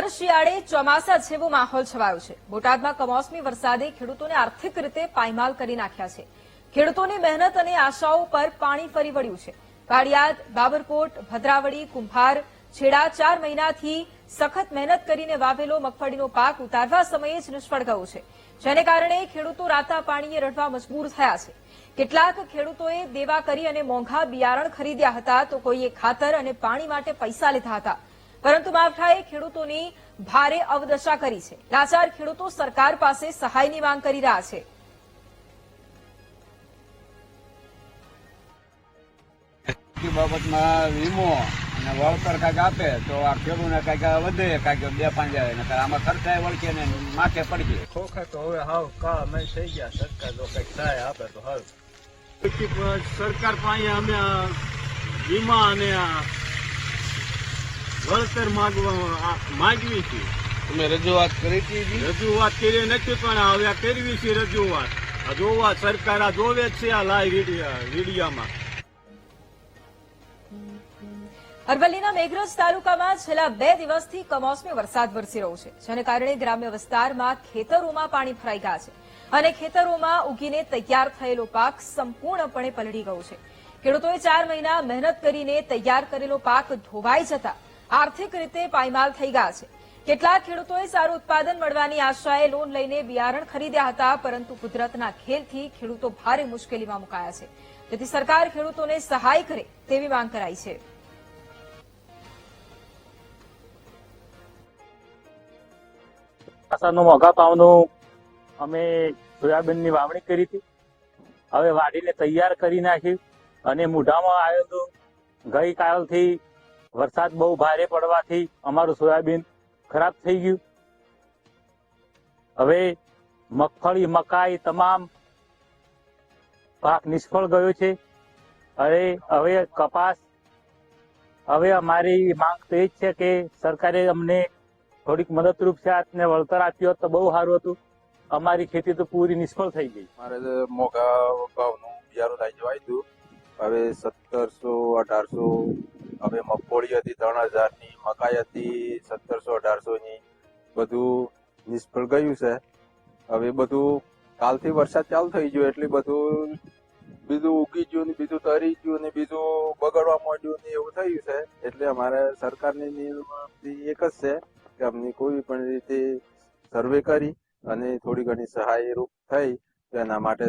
ભર શિયાળે ચોમાસા જેવો માહોલ છવાયો છે। બોટાદમાં કમોસમી વરસાદે ખેડૂતોને આર્થિક રીતે પાયમાલ કરી નાખ્યા છે। ખેડૂતોની મહેનત અને આશાઓ પર પાણી ફરી વળ્યું છે। કાળિયાદ, બાબરકોટ, ભદ્રાવળી, કુંભાર, છેડા 4 મહિનાથી સખત મહેનત કરીને વાવેલો મગફળીનો પાક ઉતારવા સમયે જ નિષ્ફળ ગયો છે, જેને કારણે ખેડૂતો રાતા પાણીએ રડવા મજબૂર થયા છે। કેટલાક ખેડૂતોએ દેવા કરી અને મોંઘા બિયારણ ખરીદ્યા હતા, તો કોઈએ ખાતર અને પાણી માટે પૈસા લીધા હતા, પરંતુ માવઠાએ ખેડૂતોની ભારે અવદશા કરી છે। લાચાર ખેડૂતો સરકાર પાસે સહાયની માંગ કરી રહ્યા છે। બાબતમાં વીમો અને વળતર કાંઈક આપે તો આ ખેડૂતને કાંઈક વધે, કાંઈક 2-5 જાય, આમાં ખર્ચાય વળકે ને માથે પડી ગઈ। ખોખા તો હવે હાવ કાળા મેં થઈ ગયા। સરકાર જો કંઈક સહાય આપે તો સારું। સરકાર પાસે અમે વીમા અને વળતર માગવી છે। તમે રજૂઆત કરી હતી? રજૂઆત કરી નથી, પણ હવે કરવી છે રજૂઆત। જોવા સરકાર આ જોવે જ છે, આ લાઈવ વિડીયામાં। અરવલ્લીના મેઘરજ તાલુકામાં છેલ્લા 2 દિવસથી કમોસમી વરસાદ વરસી રહ્યો છે, જેને કારણે ગ્રામ્ય વિસ્તારમાં ખેતરોમાં પાણી ભરાઈ ગયા છે અને ખેતરોમાં ઉગીને તૈયાર થયેલો પાક સંપૂર્ણપણે પલળી ગયો છે। ખેડૂતોએ 4 મહિના મહેનત કરીને તૈયાર કરેલો પાક ધોવાઈ જતા આર્થિક રીતે પાયમાલ થઈ ગયા છે। કેટલાક ખેડૂતોએ સારું ઉત્પાદન મળવાની આશાએ લોન લઈને બિયારણ ખરીદ્યા હતા, પરંતુ કુદરતના ખેલથી ખેડૂતો ભારે મુશ્કેલીમાં મુકાયા છે, જેથી સરકાર ખેડૂતોને સહાય કરે તેવી માંગ કરાઈ છે। મોંઘા ભાવનું અમે સોયાબીનની વાવણી કરી હતી। હવે વાડીને તૈયાર કરી નાખી અને મૂઢામાં આવ્યું હતું। ગઈકાલથી વરસાદ બહુ ભારે પડવાથી અમારું સોયાબીન ખરાબ થઈ ગયું। હવે મગફળી, મકાઈ તમામ પાક નિષ્ફળ ગયો છે। હવે કપાસ, હવે અમારી માંગ તો એ જ છે કે સરકારે અમને થોડીક મદદરૂપ છે ને વળતર આપ્યું હોત તો બહુ સારું હતું। અમારી ખેતી તો પૂરી નિષ્ફળ થઈ ગઈ। મારે મોંઘા ભાવનું બિયારણ લઈ જવાય હતું, હવે 1700-1800। હવે મગફળી હતી 3000ની, મકાઈ હતી 1700-1800ની, બધું નિષ્ફળ ગયું છે। હવે બધું કાલથી વરસાદ ચાલુ થઈ ગયો એટલે બધું બીજું ઉગી ગયું ને બીજું તરી ગયું ને બીજું બગડવા માંડ્યું ને એવું થયું છે। એટલે અમારે સરકારની નિયમથી એક જ છે કે અમને કોઈ પણ રીતે સર્વે કરી અને થોડી ઘણી સહાય રૂપ થઈ તેના માટે